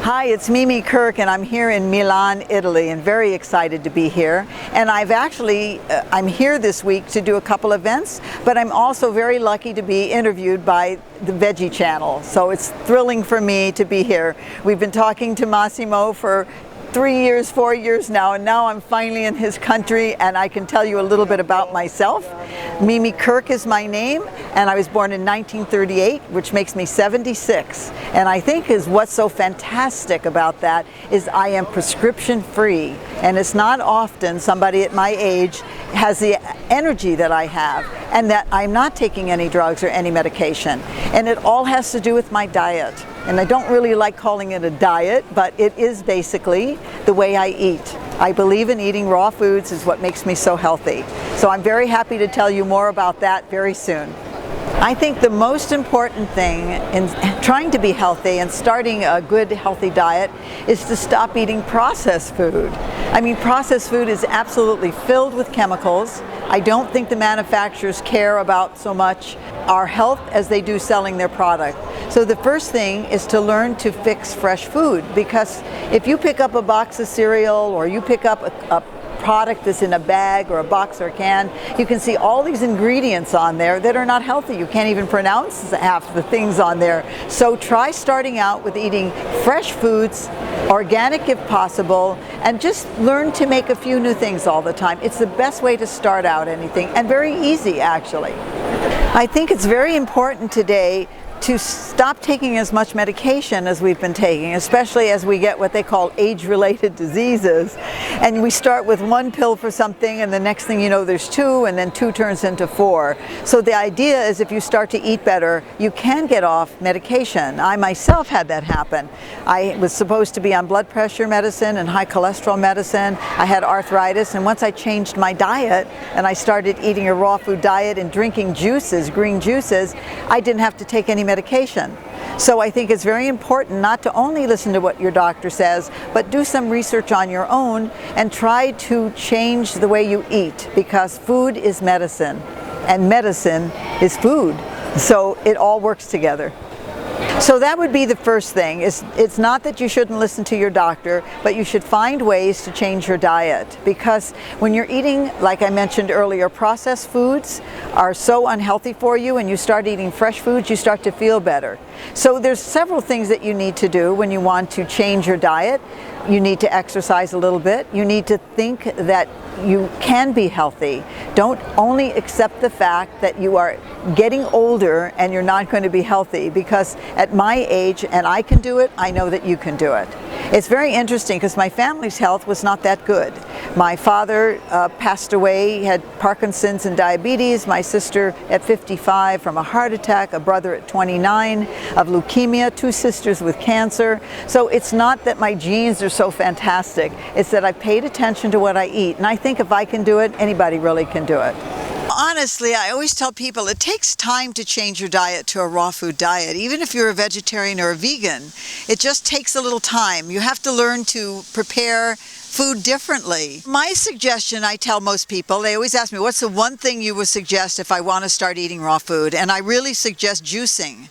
Hi, it's Mimi Kirk, and I'm here in Milan, Italy, and very excited to be here. And I'm here this week to do a couple events, but I'm also very lucky to be interviewed by the Veggie Channel. So it's thrilling for me to be here. We've been talking to Massimo for 3 years, 4 years now, and now I'm finally in his country, and I can tell you a little bit about myself. Mimi Kirk is my name, and I was born in 1938, which makes me 76. And I think what's so fantastic about that is I am prescription free, and it's not often somebody at my age has the energy that I have, and that I'm not taking any drugs or any medication. And it all has to do with my diet. And I don't really like calling it a diet, but it is basically the way I eat. I believe in eating raw foods is what makes me so healthy. So I'm very happy to tell you more about that very soon. I think the most important thing in trying to be healthy and starting a good healthy diet is to stop eating processed food. I mean, processed food is absolutely filled with chemicals. I don't think the manufacturers care about so much our health as they do selling their product. So the first thing is to learn to fix fresh food, because if you pick up a box of cereal or you pick up a product that's in a bag or a box or a can, you can see all these ingredients on there that are not healthy. You can't even pronounce half the things on there. So try starting out with eating fresh foods, organic if possible, and just learn to make a few new things all the time. It's the best way to start out anything, and very easy actually. I think it's very important today to stop taking as much medication as we've been taking, especially as we get what they call age-related diseases. And we start with one pill for something, and the next thing you know there's two, and then two turns into four. So the idea is if you start to eat better, you can get off medication. I myself had that happen. I was supposed to be on blood pressure medicine and high cholesterol medicine. I had arthritis, and once I changed my diet and I started eating a raw food diet and drinking juices, green juices, I didn't have to take any medication. So I think it's very important not to only listen to what your doctor says, but do some research on your own and try to change the way you eat, because food is medicine and medicine is food. So it all works together. So that would be the first thing. It's not that you shouldn't listen to your doctor, but you should find ways to change your diet, because when you're eating, like I mentioned earlier, processed foods are so unhealthy for you, and you start eating fresh foods, you start to feel better. So there's several things that you need to do when you want to change your diet. You need to exercise a little bit. You need to think that you can be healthy. Don't only accept the fact that you are getting older and you're not going to be healthy, because at my age, and I can do it, I know that you can do it. It's very interesting because my family's health was not that good. My father passed away, he had Parkinson's and diabetes. My sister at 55 from a heart attack, a brother at 29 of leukemia, two sisters with cancer. So it's not that my genes are so fantastic, it's that I paid attention to what I eat. And I think if I can do it, anybody really can do it. Honestly, I always tell people it takes time to change your diet to a raw food diet. Even if you're a vegetarian or a vegan, it just takes a little time. You have to learn to prepare food differently. My suggestion, I tell most people, they always ask me, what's the one thing you would suggest if I want to start eating raw food? And I really suggest juicing.